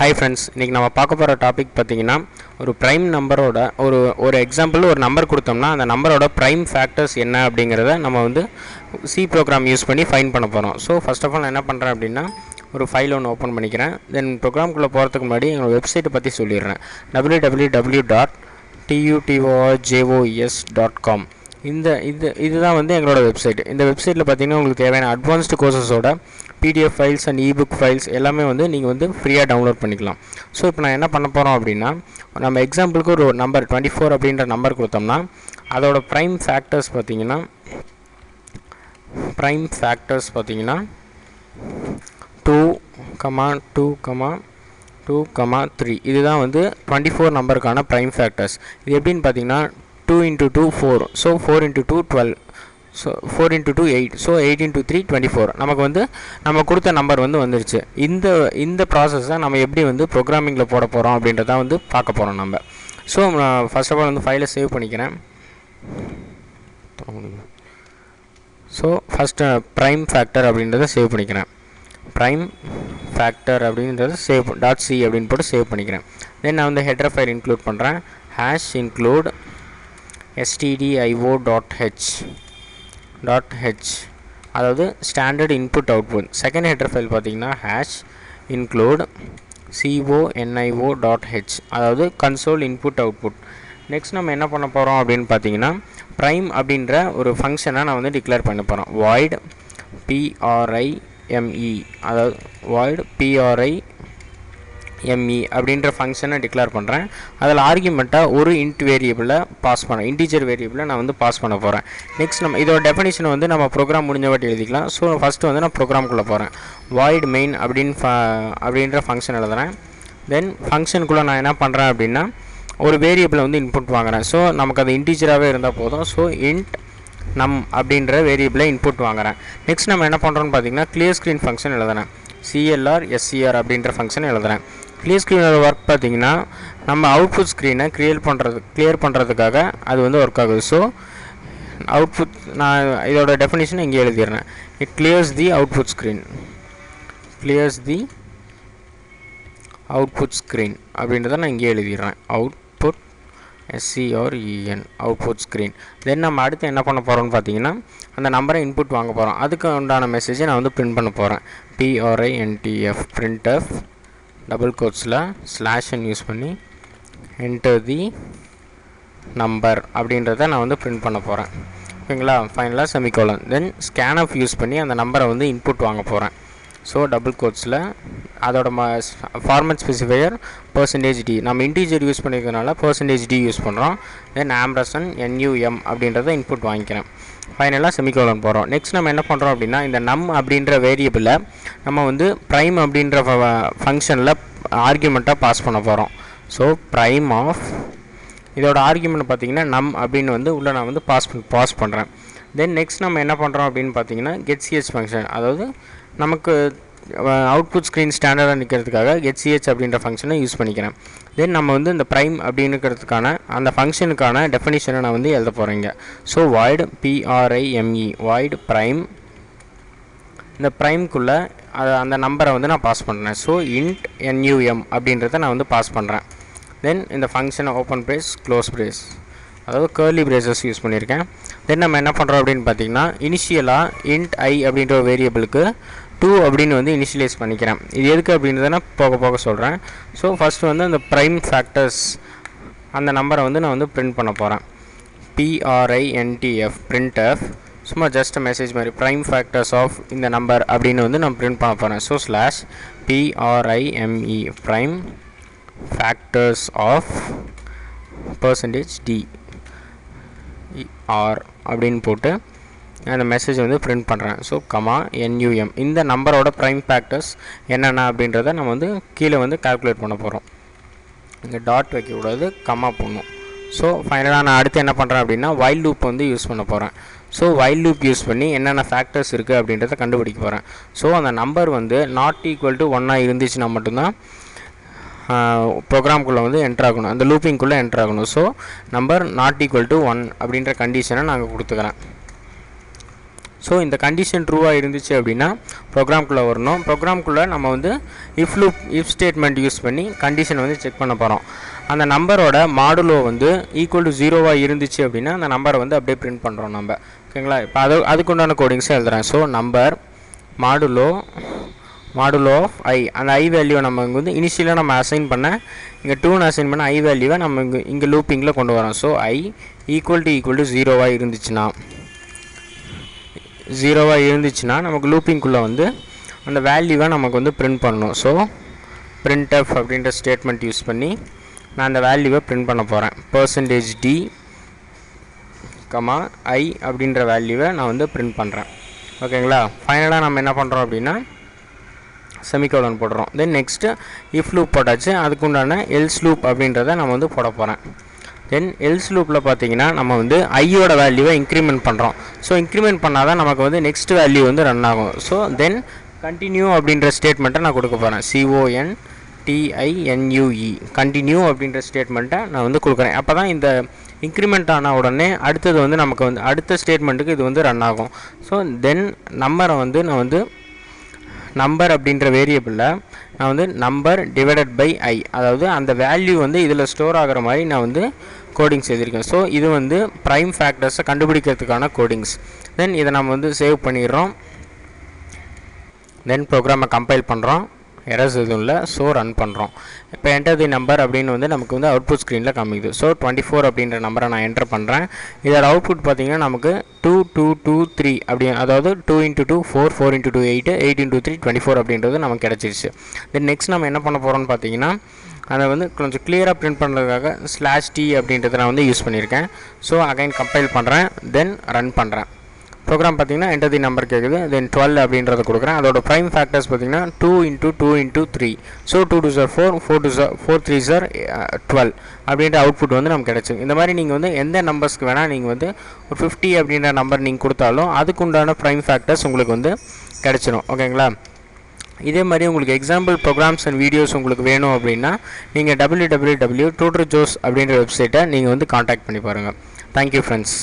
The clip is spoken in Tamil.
ஹாய் ஃப்ரெண்ட்ஸ், இன்றைக்கி நம்ம பார்க்க போகிற டாபிக் பார்த்திங்கன்னா ஒரு ப்ரைம் நம்பரோட ஒரு எக்ஸாம்பிள் ஒரு நம்பர் கொடுத்தோம்னா அந்த நம்பரோட ப்ரைம் ஃபேக்டர்ஸ் என்ன அப்படிங்கிறத நம்ம வந்து சி ப்ரோக்ராம் யூஸ் பண்ணி ஃபைண்ட் பண்ண போகிறோம். ஸோ ஃபஸ்ட் ஆஃப் ஆல் நான் என்ன பண்ணுறேன் அப்படின்னா ஒரு ஃபைல் ஒன்று ஓப்பன் பண்ணிக்கிறேன். தென் ப்ரோக்ராம்குள்ளே போகிறதுக்கு முன்னாடி எங்கள் வெப்சைட்டை பற்றி சொல்லிடுறேன். www.tutorjos.com. இதுதான் வந்து எங்களோட வெப்சைட். இந்த வெப்சைட்டில் பார்த்தீங்கன்னா உங்களுக்கு தேவையான அட்வான்ஸ்டு கோர்சஸோட PDF files and ebook files எல்லாமே வந்து நீங்கள் வந்து ஃப்ரீயாக டவுன்லோட் பண்ணிக்கலாம். ஸோ இப்போ நான் என்ன பண்ண போகிறோம் அப்படின்னா நம்ம எக்ஸாம்பிளுக்கு ஒரு நம்பர் 24 அப்படின்ற நம்பர் கொடுத்தோம்னா அதோட ப்ரைம் ஃபேக்டர்ஸ் பார்த்தீங்கன்னா 2,2,3 இதுதான் வந்து 24 நம்பருக்கான ப்ரைம் ஃபேக்டர்ஸ். இது எப்படின்னு பார்த்தீங்கன்னா 2 into 2 4, so 4 into 2 12, so 4 into 2 8, so 8 into 3 24. நமக்கு வந்து நம்ம கொடுத்த நம்பர் வந்து வந்துருச்சு. இந்த ப்ராசஸை நம்ம எப்படி வந்து ப்ரோக்ராமிங்கில் போட போகிறோம் அப்படின்றத வந்து பார்க்க போகிறோம் நம்ம. ஸோ நான் ஃபர்ஸ்ட் ஆஃப் ஆல் வந்து ஃபைலை சேவ் பண்ணிக்கிறேன். ஸோ ஃபஸ்ட்டு ப்ரைம் ஃபேக்டர் அப்படின்றத சேவ் பண்ணிக்கிறேன். ப்ரைம் ஃபேக்டர் அப்படின்றத .c அப்படின்னு போட்டு சேவ் பண்ணிக்கிறேன். தென் நான் வந்து ஹெடர் ஃபைல் இன்க்ளூட் பண்ணுறேன். #include stdio.h அதாவது standard input output. Second header file பார்த்தீங்கன்னா #include conio.h அதாவது கன்சோல் இன்புட் அவுட்புட். நெக்ஸ்ட் நம்ம என்ன பண்ண போகிறோம் அப்படின்னு பார்த்தீங்கன்னா ப்ரைம் அப்படின்ற ஒரு ஃபங்க்ஷனை நான் வந்து டிக்ளேர் பண்ண போகிறோம். void prime அதாவது void prime அப்படின்ற ஃபங்க்ஷனை டிக்ளேர் பண்ணுறேன். அதில் ஆர்குமெண்ட்டாக ஒரு இன்ட் வேரியபிளை பாஸ் பண்ண இன்டீஜர் வேரியபிளை நான் வந்து பாஸ் பண்ண போகிறேன். நெக்ஸ்ட் நம்ம இதோட டெஃபினிஷனை வந்து நம்ம ப்ரோக்ராம் முடிஞ்ச வாட்டி எழுதிக்கலாம். ஸோ ஃபஸ்ட்டு வந்து நான் ப்ரோக்ராம்குள்ளே போகிறேன். void main அப்படின்ற ஃபங்க்ஷன் எழுதுகிறேன். தென் ஃபங்க்ஷனுக்குள்ளே நான் என்ன பண்ணுறேன் அப்படின்னா ஒரு வேரியபிளை வந்து இன்புட் வாங்குகிறேன். ஸோ நமக்கு அது இன்டீஜராகவே இருந்தால் போதும். ஸோ int num அப்படின்ற வேரியபிளை இன்புட் வாங்குகிறேன். நெக்ஸ்ட் நம்ம என்ன பண்ணுறோன்னு பார்த்தீங்கன்னா கிளியர் ஸ்க்ரீன் ஃபங்க்ஷன் எழுதுகிறேன். clr அப்படின்ற ஃபங்க்ஷன் எழுதுகிறேன். கிளியர் ஸ்க்ரீனோட ஒர்க் பார்த்தீங்கன்னா நம்ம அவுட்புட் ஸ்க்ரீனை கிளியர் பண்ணுறதுக்காக அது வந்து ஒர்க் ஆகுது. ஸோ அவுட்புட் நான் இதோட டெஃபினிஷனை இங்கே எழுதிடுறேன். It clears the output screen அப்படின்றத நான் இங்கே எழுதிடுறேன். Output screen. தென் நம்ம அடுத்து என்ன பண்ண போகிறோம்னு பார்த்தீங்கன்னா அந்த நம்பரை இன்புட் வாங்க போகிறோம். அதுக்கு உண்டான மெசேஜை நான் வந்து பிரிண்ட் பண்ண போகிறேன். printf டபுள் கோட்ஸில் /n யூஸ் பண்ணி enter the number அப்படின்றத நான் வந்து பிரிண்ட் பண்ண போகிறேன். ஓகேங்களா? ஃபைனலாக செமிகோலன். தென் scanf யூஸ் பண்ணி அந்த நம்பரை வந்து இன்புட் வாங்க போகிறேன். ஸோ டபுள் கோட்ஸில் அதோட ஃபார்மேட் ஸ்பெசிஃபையர் %d நம்ம இன்டீஜர் யூஸ் பண்ணிக்கிறதுனால %d யூஸ் பண்ணுறோம். தென் &num அப்படின்றத இன்புட் வாங்கிக்கிறேன். ஃபைனலாக செமிகோலன் போகிறோம். நெக்ஸ்ட் நம்ம என்ன பண்ணுறோம் அப்படின்னா இந்த num அப்படின்ற வேரியபிளை நம்ம வந்து ப்ரைம் அப்படின்ற ஃபங்க்ஷனில் ஆர்குமெண்ட்டாக பாஸ் பண்ண போகிறோம். ஸோ ப்ரைம் ஆஃப் இதோட ஆர்குமெண்ட் பார்த்திங்கன்னா num அப்படின்னு வந்து உள்ளே நான் வந்து பாஸ் பண்ணுறேன். தென் நெக்ஸ்ட் நம்ம என்ன பண்ணுறோம் அப்படின்னு பார்த்தீங்கன்னா getch ஃபங்க்ஷன், அதாவது நமக்கு அவுட்புட் ஸ்க்ரீன் ஸ்டாண்டர்டாக நிற்கிறதுக்காக getch அப்படின்ற ஃபங்க்ஷனை யூஸ் பண்ணிக்கிறேன். தென் நம்ம வந்து இந்த ப்ரைம் அப்படின்னுக்கிறதுக்கான அந்த ஃபங்க்ஷனுக்கான டெஃபினிஷனை நான் வந்து எழுத போகிறேங்க. ஸோ void void prime இந்த ப்ரைம்குள்ளே அந்த நம்பரை வந்து நான் பாஸ் பண்ணுறேன். ஸோ int num அப்படின்றத நான் வந்து பாஸ் பண்ணுறேன். தென் இந்த ஃபங்க்ஷனை ஓப்பன் பிரேஸ் க்ளோஸ் பிரேஸ் அதாவது கேர்லி பிரேசஸ் யூஸ் பண்ணியிருக்கேன். தென் நம்ம என்ன பண்ணுறோம் அப்படின்னு பார்த்தீங்கன்னா இனிஷியலாக int I அப்படின்ற ஒரு வேரியபிளுக்கு 2 அப்படின்னு வந்து இனிஷியலைஸ் பண்ணிக்கிறேன். இது எதுக்கு அப்படின்றத நான் போக சொல்கிறேன். ஸோ ஃபஸ்ட்டு வந்து அந்த ப்ரைம் ஃபேக்டர்ஸ் அந்த நம்பரை வந்து நான் வந்து பிரிண்ட் பண்ண போகிறேன். printf சும்மா ஜஸ்ட் மெசேஜ் மாதிரி ப்ரைம் ஃபேக்டர்ஸ் ஆஃப் இந்த நம்பர் அப்படின்னு வந்து நான் பிரிண்ட் பண்ண போகிறேன். So /prime prime factors of %d அப்படின்னு போட்டு அந்த மெசேஜ் வந்து பிரிண்ட் பண்ணுறேன். ஸோ num இந்த நம்பரோட ப்ரைம் ஃபேக்டர்ஸ் என்னென்ன அப்படின்றத நம்ம வந்து கீழே வந்து கால்குலேட் பண்ண போகிறோம். இங்கே டாட் வைக்கக்கூடாது, கமா போடணும். ஸோ ஃபைனலாக நான் அடுத்து என்ன பண்ணுறேன் அப்படின்னா வைல் லூப் வந்து யூஸ் பண்ண போகிறேன். ஸோ வைல் லூப் யூஸ் பண்ணி என்னென்ன ஃபேக்டர்ஸ் இருக்குது அப்படின்றத கண்டுபிடிக்க போகிறேன். ஸோ அந்த நம்பர் வந்து ≠ 1 இருந்துச்சுன்னா மட்டும்தான் ப்ரோக்ராம்குள்ளே வந்து என்ட்ரு ஆகணும், அந்த லூப்பிங்குள்ளே என்ட்ரு ஆகணும். ஸோ நம்பர் ≠ 1 அப்படின்ற கண்டிஷனை நாங்கள் கொடுத்துக்கிறேன். ஸோ இந்த கண்டிஷன் ட்ரூவாக இருந்துச்சு அப்படின்னா ப்ரோக்ராம்குள்ளே வரணும். ப்ரோக்ராம்குள்ளே நம்ம வந்து இஃப் ஸ்டேட்மெண்ட் யூஸ் பண்ணி கண்டிஷனை வந்து செக் பண்ண போகிறோம். அந்த நம்பரோட மாடுலோ வந்து ஈக்குவல் டு 0வாக இருந்துச்சு அப்படின்னா அந்த நம்பரை வந்து அப்படியே பிரிண்ட் பண்ணுறோம் நம்ம. ஓகேங்களா? இப்போ அதுக்குண்டான கோடிங்ஸை எழுதுகிறேன். ஸோ நம்பர் மாடுலோ ஆஃப் ஐ, அந்த ஐ வேல்யூவை நம்ம இங்கே வந்து இனிஷியலாக நம்ம அசைன் பண்ண இங்கே 2ன்னு அசைன் பண்ண ஐ வேல்யூவை நம்ம இங்கே லூப்பிங்கில் கொண்டு வரோம். ஸோ ஐ ஈக்குவல் டு 0வாக இருந்துச்சுன்னா நமக்கு லூப்பிங்குள்ளே வந்து அந்த வேல்யூவை நமக்கு வந்து பிரிண்ட் பண்ணணும். ஸோ printf அப்படின்ற ஸ்டேட்மெண்ட் யூஸ் பண்ணி நான் அந்த வேல்யூவை பிரிண்ட் பண்ண போகிறேன். %d, i அப்படின்ற வேல்யூவை நான் வந்து பிரிண்ட் பண்ணுறேன். ஓகேங்களா? ஃபைனலாக நம்ம என்ன பண்ணுறோம் அப்படின்னா செமிகோலன் போடுறோம். தென் நெக்ஸ்ட்டு இஃப் லூப் போட்டாச்சு. அதுக்குண்டான எல்ஸ் லூப் அப்படின்றத நம்ம வந்து போட போகிறேன். தென் எல்ஸ் லூப்பில் பார்த்தீங்கன்னா நம்ம வந்து ஐயோட வேல்யூவை இன்க்ரிமெண்ட் பண்ணுறோம். ஸோ இன்க்ரிமெண்ட் பண்ணால் தான் நமக்கு வந்து நெக்ஸ்ட் வேல்யூ வந்து ரன் ஆகும். ஸோ தென் கண்டினியூ அப்படின்ற ஸ்டேட்மெண்ட்டை நான் கொடுக்க போகிறேன். CONTINUE கண்டினியூ அப்படின்ற ஸ்டேட்மெண்ட்டை நான் வந்து கொடுக்குறேன். அப்போ தான் இந்த இன்க்ரிமெண்ட் ஆன உடனே அடுத்தது வந்து நமக்கு வந்து அடுத்த ஸ்டேட்மெண்ட்டுக்கு இது வந்து ரன் ஆகும். ஸோ தென் நம்பரை வந்து நான் வந்து நம்பர் அப்படின்ற வேரியபிளில் நான் வந்து நம்பர் டிவைடட் பை ஐ, அதாவது அந்த வேல்யூ வந்து இதில் ஸ்டோர் ஆகிற மாதிரி நான் வந்து கோடிங்ஸ் எழுதியிருக்கேன். ஸோ இது வந்து ப்ரைம் ஃபேக்டர்ஸை கண்டுபிடிக்கிறதுக்கான கோடிங்ஸ். தென் இதை நம்ம வந்து சேவ் பண்ணிடுறோம். தென் ப்ரோக்ராமை கம்பைல் பண்ணுறோம். எரர்ஸ் எதுவும் இல்லை. ஸோ ரன் பண்ணுறோம். இப்போ என்டர் தி நம்பர் அப்படின்னு வந்து நமக்கு வந்து அவுட்புட் ஸ்க்ரீனில் காமிக்குது. ஸோ 24 அப்படின்ற நம்பரை நான் என்டர் பண்ணுறேன். இதோட அவுட்புட் பார்த்திங்கன்னா நமக்கு 2 2 2 3 அப்படி, அதாவது 2 × 2 4 4 × 2 8 8 × 3 24 அப்படின்றது நமக்கு கிடச்சிருச்சு. தென் நெக்ஸ்ட் நம்ம என்ன பண்ண போகிறோம்னு பார்த்தீங்கன்னா அதை வந்து கொஞ்சம் கிளியராக பிரிண்ட் பண்ணுறதுக்காக /t அப்படின்றத நான் வந்து யூஸ் பண்ணியிருக்கேன். ஸோ அகைன் கம்பைல் பண்ணுறேன். தென் ரன் பண்ணுறேன். ப்ரோக்ராம் பார்த்தீங்கன்னா என்டர் தி நம்பர் கேட்குது. தென் 12 அப்படின்றத கொடுக்குறேன். அதோட ப்ரைம் ஃபேக்டர்ஸ் பார்த்தீங்கன்னா 2 × 2 × 3. So 2 2s are 4, 4 3s are 12 அப்படின்ற அவுட்புட் வந்து நமக்கு கிடச்சிருக்கு. இந்த மாதிரி நீங்கள் வந்து எந்த நம்பர்ஸ்க்கு வேணால் நீங்கள் வந்து ஒரு 50 அப்படின்ற நம்பர் நீங்கள் கொடுத்தாலும் அதுக்குண்டான ப்ரைம் ஃபேக்டர்ஸ் உங்களுக்கு வந்து கிடச்சிடும். ஓகேங்களா? இதே மாதிரி உங்களுக்கு எக்ஸாம்பிள் ப்ரோக்ராம்ஸ் அண்ட் வீடியோஸ் உங்களுக்கு வேணும் அப்படின்னா நீங்கள் www.tutorjos அப்படின்ற வெப்சைட்டை நீங்கள் வந்து காண்டாக்ட் பண்ணி பாருங்கள். Thank you friends.